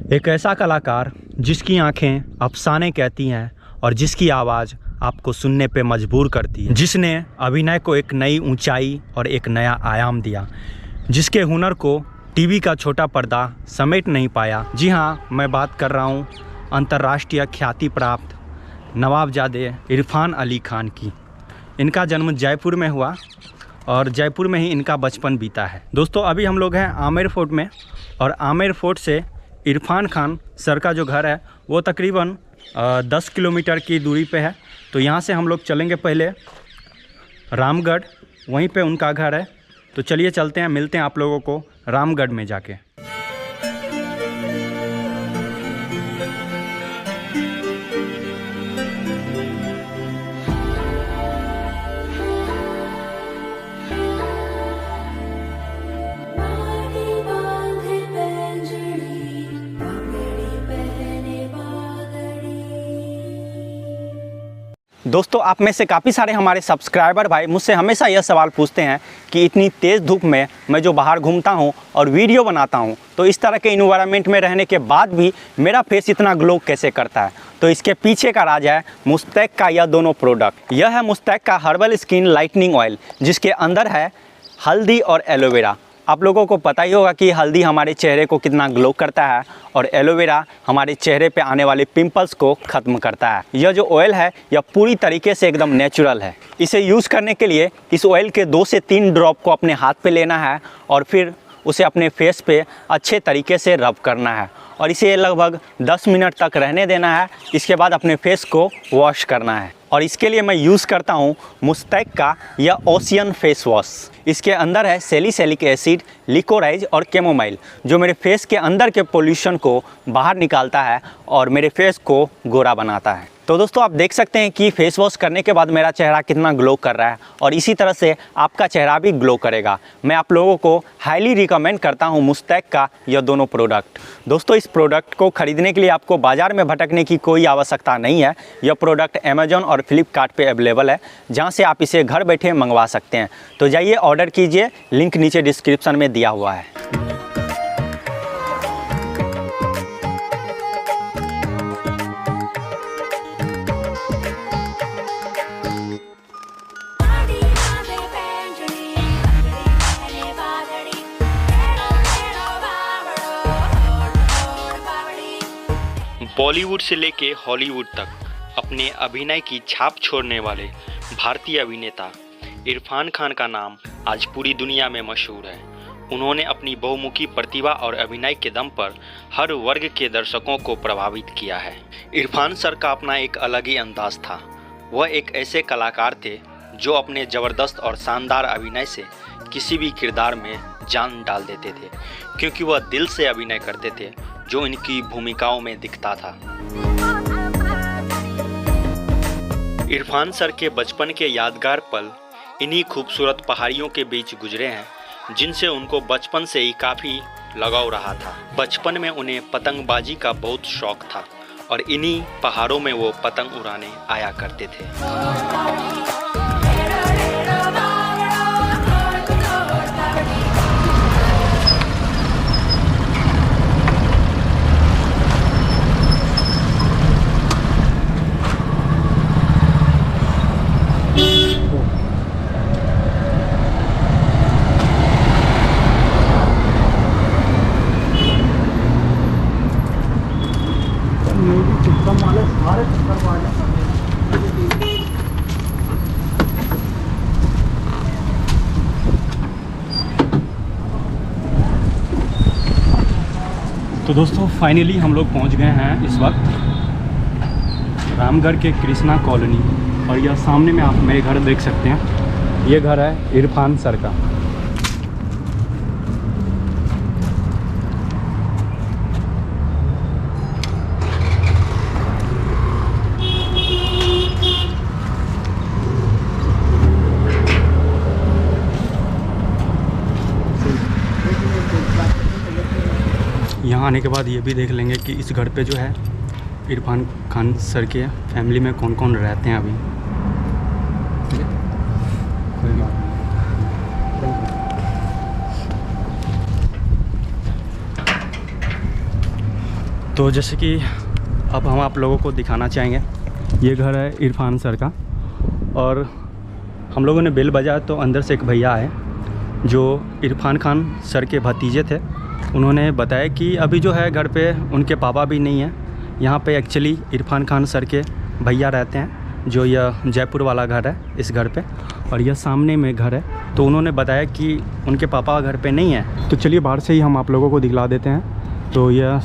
एक ऐसा कलाकार जिसकी आंखें अफसाने कहती हैं और जिसकी आवाज़ आपको सुनने पे मजबूर करती है, जिसने अभिनय को एक नई ऊंचाई और एक नया आयाम दिया, जिसके हुनर को टीवी का छोटा पर्दा समेट नहीं पाया। जी हाँ, मैं बात कर रहा हूँ अंतर्राष्ट्रीय ख्याति प्राप्त नवाबजादे इरफान अली खान की। इनका जन्म जयपुर में हुआ और जयपुर में ही इनका बचपन बीता है। दोस्तों, अभी हम लोग हैं आमेर फोर्ट में और आमेर फोर्ट से इरफान खान सर का जो घर है वो तकरीबन 10 किलोमीटर की दूरी पे है। तो यहाँ से हम लोग चलेंगे पहले रामगढ़, वहीं पे उनका घर है। तो चलिए चलते हैं, मिलते हैं आप लोगों को रामगढ़ में जाके। दोस्तों, आप में से काफ़ी सारे हमारे सब्सक्राइबर भाई मुझसे हमेशा यह सवाल पूछते हैं कि इतनी तेज़ धूप में मैं जो बाहर घूमता हूं और वीडियो बनाता हूं, तो इस तरह के इन्वायरमेंट में रहने के बाद भी मेरा फेस इतना ग्लो कैसे करता है। तो इसके पीछे का राज है मुस्तैक का यह दोनों प्रोडक्ट। यह है मुस्तैक का हर्बल स्किन लाइटनिंग ऑयल, जिसके अंदर है हल्दी और एलोवेरा। आप लोगों को पता ही होगा कि हल्दी हमारे चेहरे को कितना ग्लो करता है और एलोवेरा हमारे चेहरे पे आने वाले पिंपल्स को ख़त्म करता है। यह जो ऑयल है यह पूरी तरीके से एकदम नेचुरल है। इसे यूज़ करने के लिए इस ऑयल के 2 से 3 ड्रॉप को अपने हाथ पे लेना है और फिर उसे अपने फेस पे अच्छे तरीके से रब करना है और इसे लगभग 10 मिनट तक रहने देना है। इसके बाद अपने फेस को वॉश करना है और इसके लिए मैं यूज़ करता हूँ मुस्तैक का यह ओशियन फेस वॉश। इसके अंदर है सैलिसिलिक एसिड, लिकोराइज और कैमोमाइल, जो मेरे फेस के अंदर के पोल्यूशन को बाहर निकालता है और मेरे फेस को गोरा बनाता है। तो दोस्तों, आप देख सकते हैं कि फेस वॉश करने के बाद मेरा चेहरा कितना ग्लो कर रहा है और इसी तरह से आपका चेहरा भी ग्लो करेगा। मैं आप लोगों को हाईली रिकमेंड करता हूं मुस्तैक का यह दोनों प्रोडक्ट। दोस्तों, इस प्रोडक्ट को खरीदने के लिए आपको बाज़ार में भटकने की कोई आवश्यकता नहीं है। यह प्रोडक्ट अमेजॉन और फ्लिपकार्ट पे अवेलेबल है, जहां से आप इसे घर बैठे मंगवा सकते हैं। तो जाइए ऑर्डर कीजिए, लिंक नीचे डिस्क्रिप्शन में दिया हुआ है। बॉलीवुड से लेके हॉलीवुड तक अपने अभिनय की छाप छोड़ने वाले भारतीय अभिनेता इरफान खान का नाम आज पूरी दुनिया में मशहूर है। उन्होंने अपनी बहुमुखी प्रतिभा और अभिनय के दम पर हर वर्ग के दर्शकों को प्रभावित किया है। इरफान सर का अपना एक अलग ही अंदाज था। वह एक ऐसे कलाकार थे जो अपने ज़बरदस्त और शानदार अभिनय से किसी भी किरदार में जान डाल देते थे, क्योंकि वह दिल से अभिनय करते थे जो इनकी भूमिकाओं में दिखता था। इरफान सर के बचपन के यादगार पल इन्हीं खूबसूरत पहाड़ियों के बीच गुजरे हैं, जिनसे उनको बचपन से ही काफ़ी लगाव रहा था। बचपन में उन्हें पतंगबाजी का बहुत शौक था और इन्हीं पहाड़ों में वो पतंग उड़ाने आया करते थे। तो दोस्तों, फाइनली हम लोग पहुंच गए हैं इस वक्त रामगढ़ के कृष्णा कॉलोनी और यह सामने में आप मेरे घर देख सकते हैं। ये घर है इरफान सर का। यहाँ आने के बाद ये भी देख लेंगे कि इस घर पे जो है इरफान खान सर के फैमिली में कौन कौन रहते हैं अभी। कोई बात नहीं। तो जैसे कि अब हम आप लोगों को दिखाना चाहेंगे, ये घर है इरफान सर का। और हम लोगों ने बेल बजाया तो अंदर से एक भैया आए जो इरफान खान सर के भतीजे थे। उन्होंने बताया कि अभी जो है घर पे उनके पापा भी नहीं हैं। यहाँ पे एक्चुअली इरफान खान सर के भैया रहते हैं, जो यह जयपुर वाला घर है इस घर पे, और यह सामने में घर है। तो उन्होंने बताया कि उनके पापा घर पे नहीं है। तो चलिए बाहर से ही हम आप लोगों को दिखला देते हैं। तो यह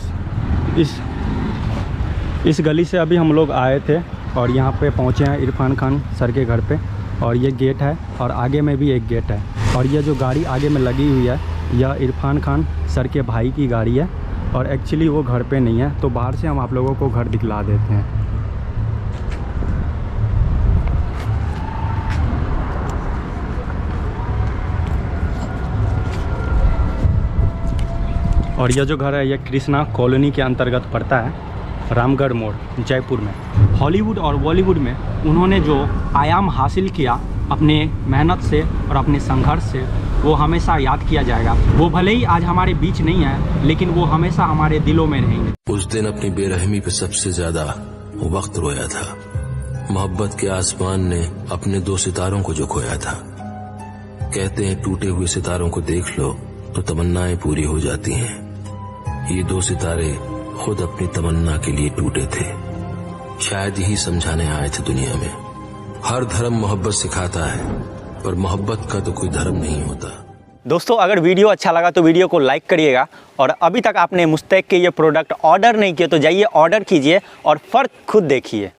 इस गली से अभी हम लोग आए थे और यहाँ पे पहुँचे हैं इरफान खान सर के घर पे। और ये गेट है और आगे में भी एक गेट है। और यह जो गाड़ी आगे में लगी हुई है यह इरफान खान सर के भाई की गाड़ी है और एक्चुअली वो घर पे नहीं है। तो बाहर से हम आप लोगों को घर दिखला देते हैं। और यह जो घर है यह कृष्णा कॉलोनी के अंतर्गत पड़ता है, रामगढ़ मोड़, जयपुर में। हॉलीवुड और बॉलीवुड में उन्होंने जो आयाम हासिल किया अपने मेहनत से और अपने संघर्ष से, वो हमेशा याद किया जाएगा। वो भले ही आज हमारे बीच नहीं है, लेकिन वो हमेशा हमारे दिलों में रहेंगे। उस दिन अपनी बेरहमी पे सबसे ज्यादा वक्त रोया था। मोहब्बत के आसमान ने अपने 2 सितारों को जो खोया था। कहते हैं टूटे हुए सितारों को देख लो तो तमन्नाएं पूरी हो जाती हैं। ये 2 सितारे खुद अपनी तमन्ना के लिए टूटे थे। शायद यही समझाने आए थे दुनिया में। हर धर्म मोहब्बत सिखाता है, पर मोहब्बत का तो कोई धर्म नहीं होता। दोस्तों अगर वीडियो अच्छा लगा तो वीडियो को लाइक करिएगा। और अभी तक आपने मुस्तैक के ये प्रोडक्ट ऑर्डर नहीं किए तो जाइए ऑर्डर कीजिए और फ़र्क खुद देखिए।